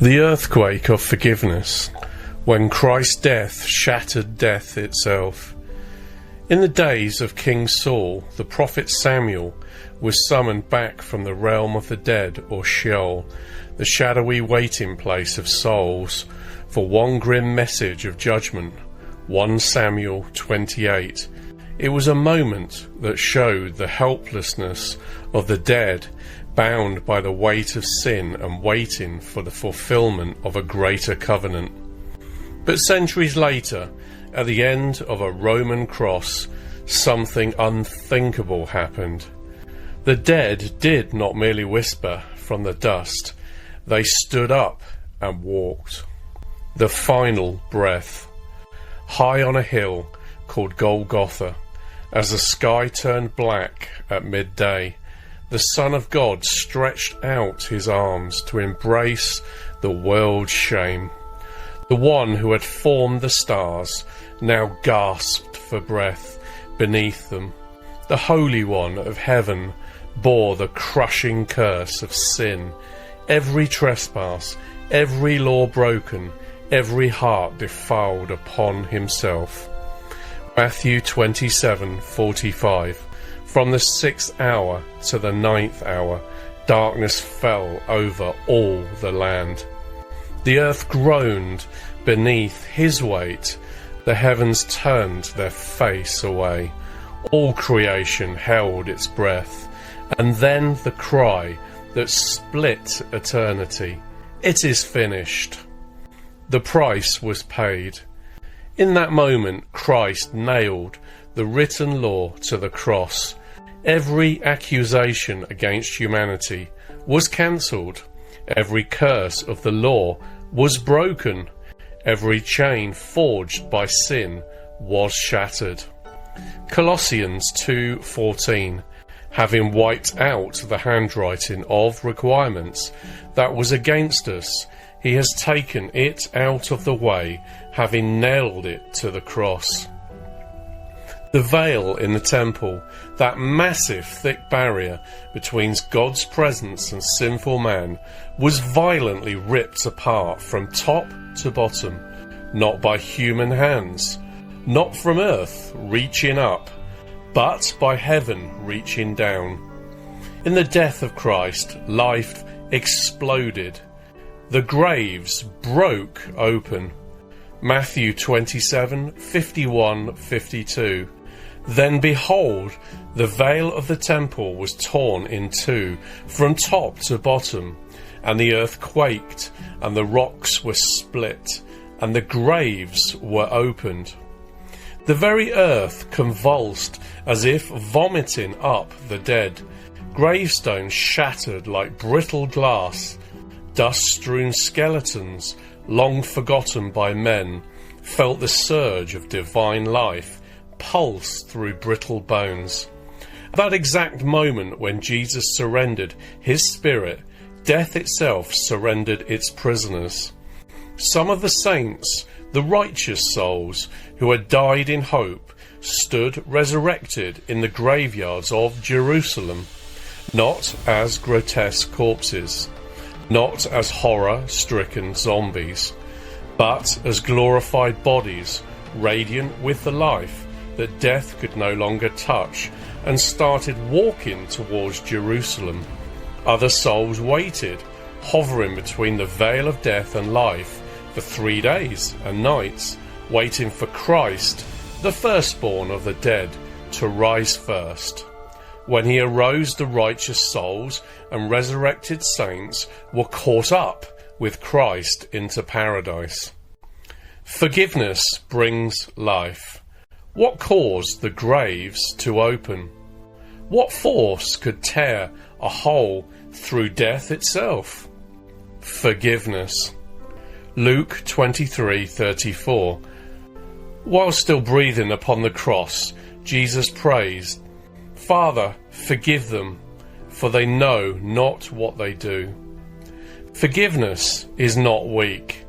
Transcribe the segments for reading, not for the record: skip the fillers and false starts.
The earthquake of forgiveness, when Christ's death shattered death itself. In the days of King Saul, the prophet Samuel was summoned back from the realm of the dead, or Sheol, the shadowy waiting place of souls, for one grim message of judgment. 1 Samuel 28. It was a moment that showed the helplessness of the dead, bound by the weight of sin and waiting for the fulfillment of a greater covenant. But centuries later, at the end of a Roman cross, something unthinkable happened. The dead did not merely whisper from the dust, they stood up and walked. The final breath. High on a hill called Golgotha, as the sky turned black at midday, the Son of God stretched out his arms to embrace the world's shame. The one who had formed the stars now gasped for breath beneath them. The Holy One of heaven bore the crushing curse of sin, every trespass, every law broken, every heart defiled upon himself. Matthew 27:45. From the 6th hour to the 9th hour, darkness fell over all the land. The earth groaned beneath his weight. The heavens turned their face away. All creation held its breath. And then the cry that split eternity. It is finished. The price was paid. In that moment, Christ nailed the written law to the cross. Every accusation against humanity was cancelled. Every curse of the law was broken. Every chain forged by sin was shattered. Colossians 2:14. Having wiped out the handwriting of requirements that was against us, he has taken it out of the way, having nailed it to the cross. The veil in the temple, that massive thick barrier between God's presence and sinful man, was violently ripped apart from top to bottom, not by human hands, not from earth reaching up, but by heaven reaching down. In the death of Christ, life exploded. The graves broke open. Matthew 27:51-52. Then behold, the veil of the temple was torn in two, from top to bottom, and the earth quaked, and the rocks were split, and the graves were opened. The very earth convulsed as if vomiting up the dead. Gravestones shattered like brittle glass. Dust-strewn skeletons, long forgotten by men, felt the surge of divine life pulse through brittle bones. At that exact moment when Jesus surrendered his spirit, death itself surrendered its prisoners. Some of the saints, the righteous souls who had died in hope, stood resurrected in the graveyards of Jerusalem, not as grotesque corpses, not as horror-stricken zombies, but as glorified bodies, radiant with the life that death could no longer touch, and started walking towards Jerusalem. Other souls waited, hovering between the veil of death and life for 3 days and nights, waiting for Christ, the firstborn of the dead, to rise first. When he arose, the righteous souls and resurrected saints were caught up with Christ into paradise. Forgiveness brings life. What caused the graves to open? What force could tear a hole through death itself? Forgiveness. Luke 23:34. While still breathing upon the cross, Jesus prays, "Father, forgive them, for they know not what they do." Forgiveness is not weak.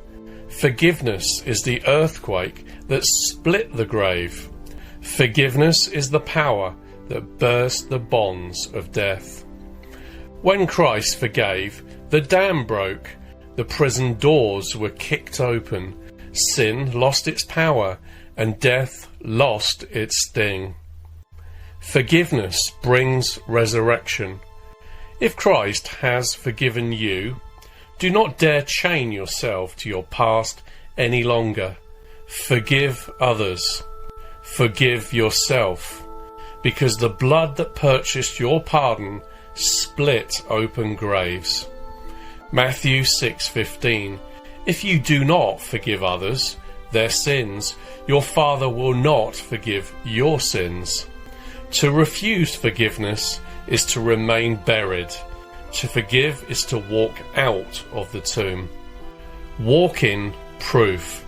Forgiveness is the earthquake that split the grave. Forgiveness is the power that burst the bonds of death. When Christ forgave, the dam broke, The prison doors were kicked open. Sin lost its power, and death lost its sting. Forgiveness brings resurrection. If Christ has forgiven you, do not dare chain yourself to your past any longer. Forgive others. Forgive yourself, because the blood that purchased your pardon split open graves. Matthew 6:15. If you do not forgive others their sins, your Father will not forgive your sins. To refuse forgiveness is to remain buried. To forgive is to walk out of the tomb. Walk in proof.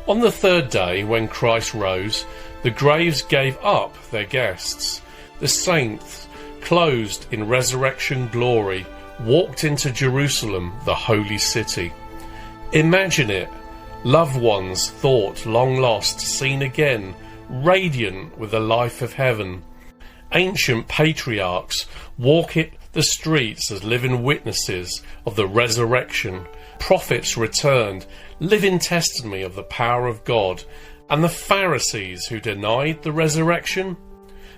On the third day, when Christ rose, the graves gave up their guests. The saints, clothed in resurrection glory, walked into Jerusalem, the holy city. Imagine it. Loved ones thought long lost, seen again, radiant with the life of heaven. Ancient patriarchs walk it the streets as living witnesses of the resurrection. Prophets returned, living testimony of the power of God. And the Pharisees who denied the resurrection,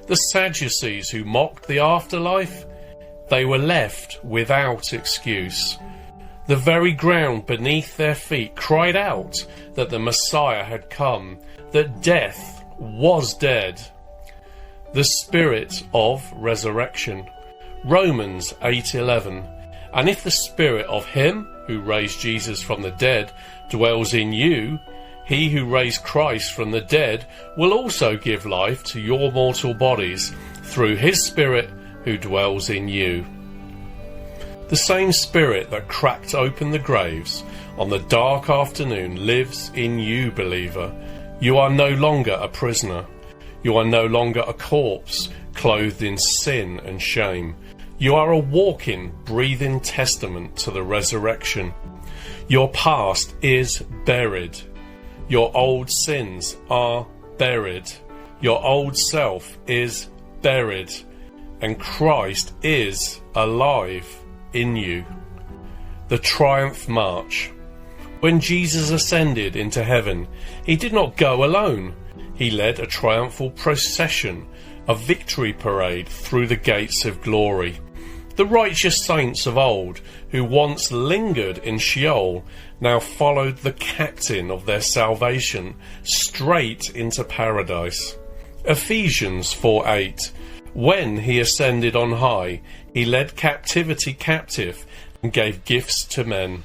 the Sadducees who mocked the afterlife, they were left without excuse. The very ground beneath their feet cried out that the Messiah had come, that death was dead. The spirit of resurrection. Romans 8:11. And if the spirit of him who raised Jesus from the dead dwells in you, he who raised Christ from the dead will also give life to your mortal bodies through his Spirit who dwells in you. The same Spirit that cracked open the graves on the dark afternoon lives in you, believer. You are no longer a prisoner. You are no longer a corpse clothed in sin and shame. You are a walking, breathing testament to the resurrection. Your past is buried. Your old sins are buried. Your old self is buried. And Christ is alive in you. The Triumph March. When Jesus ascended into heaven, he did not go alone. He led a triumphal procession, a victory parade through the gates of glory. The righteous saints of old, who once lingered in Sheol, now followed the captain of their salvation straight into paradise. Ephesians 4:8. When he ascended on high, he led captivity captive and gave gifts to men.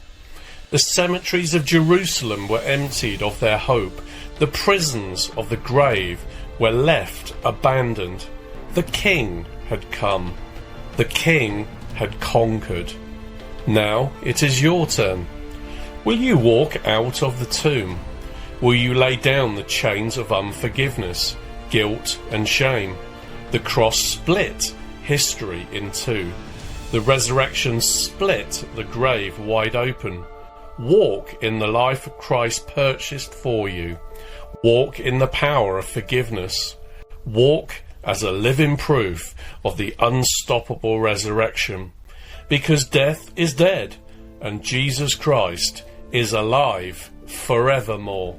The cemeteries of Jerusalem were emptied of their hope. The prisons of the grave were left abandoned. The King had come. The King had conquered. Now it is your turn. Will you walk out of the tomb? Will you lay down the chains of unforgiveness, guilt and shame? The cross split history in two. The resurrection split the grave wide open. Walk in the life of Christ purchased for you. Walk in the power of forgiveness. Walk as a living proof of the unstoppable resurrection. Because death is dead and Jesus Christ is alive forevermore.